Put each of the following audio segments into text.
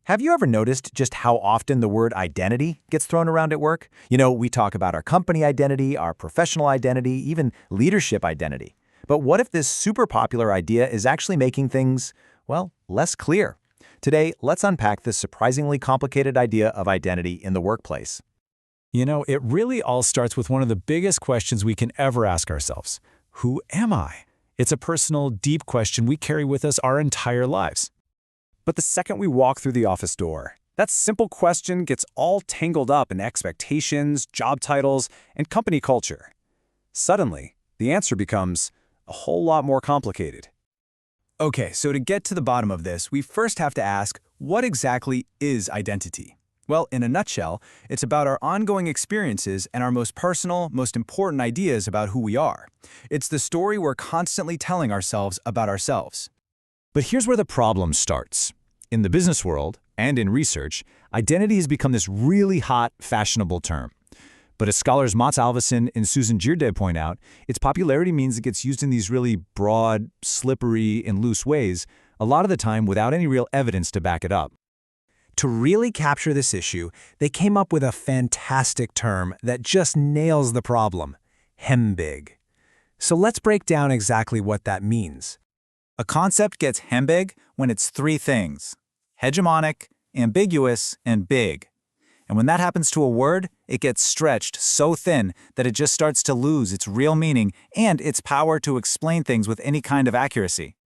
Have you ever noticed just how often the word identity gets thrown around at work? You know, we talk about our company identity, our professional identity, even leadership identity. But what if this super popular idea is actually making things, well, less clear? Today, let's unpack this surprisingly complicated idea of identity in the workplace. You know, it really all starts with one of the biggest questions we can ever ask ourselves. Who am I? It's a personal, deep question we carry with us our entire lives. But the second we walk through the office door, that simple question gets all tangled up in expectations, job titles, and company culture. Suddenly, the answer becomes a whole lot more complicated. Okay, so to get to the bottom of this, we first have to ask, what exactly is identity? Well, in a nutshell, it's about our ongoing experiences and our most personal, most important ideas about who we are. It's the story we're constantly telling ourselves about ourselves. But here's where the problem starts. In the business world, and in research, identity has become this really hot, fashionable term. But as scholars Mats Alvesen and Susan Girde point out, its popularity means it gets used in these really broad, slippery, and loose ways, a lot of the time without any real evidence to back it up. To really capture this issue, they came up with a fantastic term that just nails the problem: hembig. So let's break down exactly what that means. A concept gets hembig when it's three things: hegemonic, ambiguous, and big. And when that happens to a word, it gets stretched so thin that it just starts to lose its real meaning and its power to explain things with any kind of accuracy.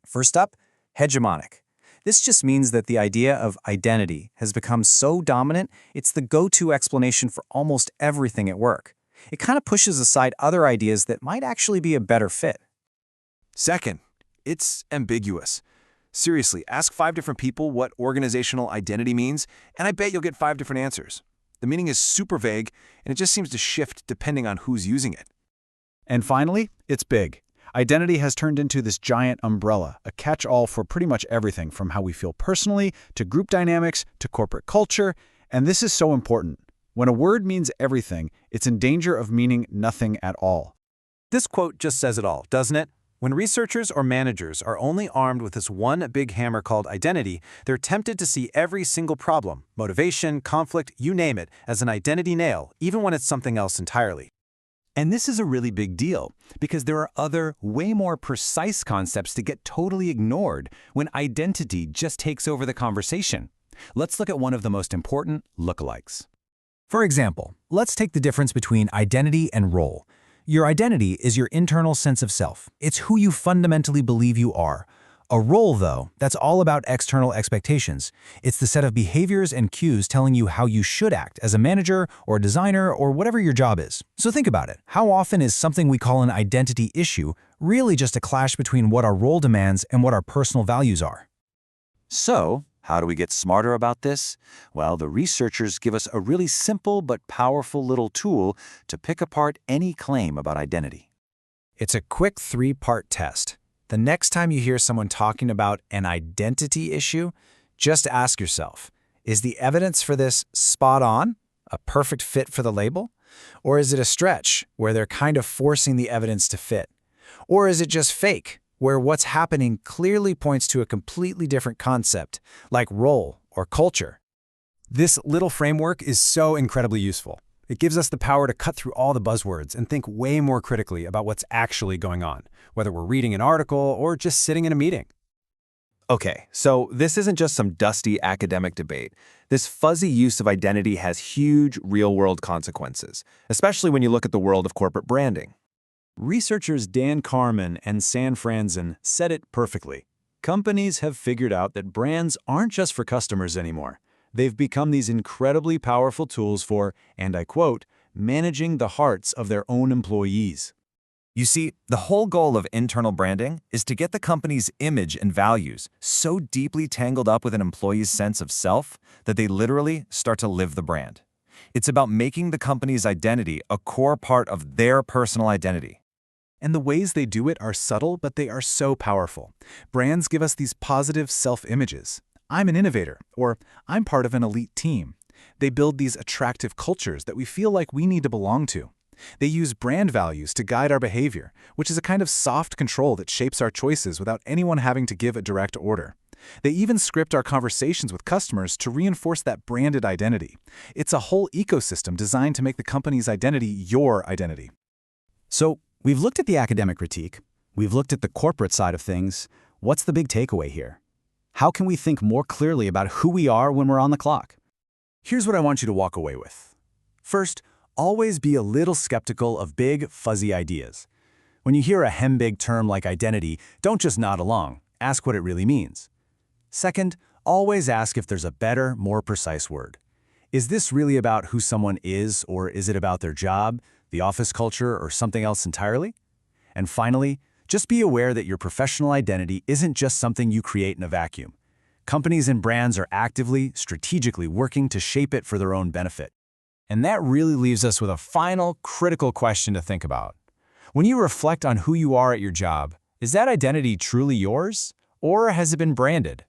First up, hegemonic. This just means that the idea of identity has become so dominant, it's the go-to explanation for almost everything at work. It kind of pushes aside other ideas that might actually be a better fit. Second, it's ambiguous. Seriously, ask 5 different people what organizational identity means, and I bet you'll get 5 different answers. The meaning is super vague, and it just seems to shift depending on who's using it. And finally, it's big. Identity has turned into this giant umbrella, a catch-all for pretty much everything from how we feel personally, to group dynamics, to corporate culture, and this is so important. When a word means everything, it's in danger of meaning nothing at all. This quote just says it all, doesn't it? When researchers or managers are only armed with this one big hammer called identity, they're tempted to see every single problem, motivation, conflict, you name it, as an identity nail, even when it's something else entirely. And this is a really big deal, because there are other, way more precise concepts that get totally ignored when identity just takes over the conversation. Let's look at one of the most important lookalikes. For example, let's take the difference between identity and role. Your identity is your internal sense of self. It's who you fundamentally believe you are. A role, though, that's all about external expectations. It's the set of behaviors and cues telling you how you should act as a manager or designer or whatever your job is. So think about it. How often is something we call an identity issue really just a clash between what our role demands and what our personal values are? So, how do we get smarter about this? Well, the researchers give us a really simple but powerful little tool to pick apart any claim about identity. It's a quick 3-part test. The next time you hear someone talking about an identity issue, just ask yourself, is the evidence for this spot on, a perfect fit for the label? Or is it a stretch, where they're kind of forcing the evidence to fit? Or is it just fake, where what's happening clearly points to a completely different concept, like role or culture? This little framework is so incredibly useful. It gives us the power to cut through all the buzzwords and think way more critically about what's actually going on, whether we're reading an article or just sitting in a meeting. Okay, so this isn't just some dusty academic debate. This fuzzy use of identity has huge real-world consequences, especially when you look at the world of corporate branding. Researchers Dan Carman and San Franzen said it perfectly. Companies have figured out that brands aren't just for customers anymore. They've become these incredibly powerful tools for, and I quote, managing the hearts of their own employees. You see, the whole goal of internal branding is to get the company's image and values so deeply tangled up with an employee's sense of self that they literally start to live the brand. It's about making the company's identity a core part of their personal identity. And the ways they do it are subtle, but they are so powerful. Brands give us these positive self-images. I'm an innovator, or I'm part of an elite team. They build these attractive cultures that we feel like we need to belong to. They use brand values to guide our behavior, which is a kind of soft control that shapes our choices without anyone having to give a direct order. They even script our conversations with customers to reinforce that branded identity. It's a whole ecosystem designed to make the company's identity your identity. So, we've looked at the academic critique. We've looked at the corporate side of things. What's the big takeaway here? How can we think more clearly about who we are when we're on the clock? Here's what I want you to walk away with. First, always be a little skeptical of big, fuzzy ideas. When you hear a hem-big term like identity, don't just nod along. Ask what it really means. Second, always ask if there's a better, more precise word. Is this really about who someone is, or is it about their job, the office culture, or something else entirely? And finally, just be aware that your professional identity isn't just something you create in a vacuum. Companies and brands are actively, strategically working to shape it for their own benefit. And that really leaves us with a final, critical question to think about. When you reflect on who you are at your job, is that identity truly yours, or has it been branded?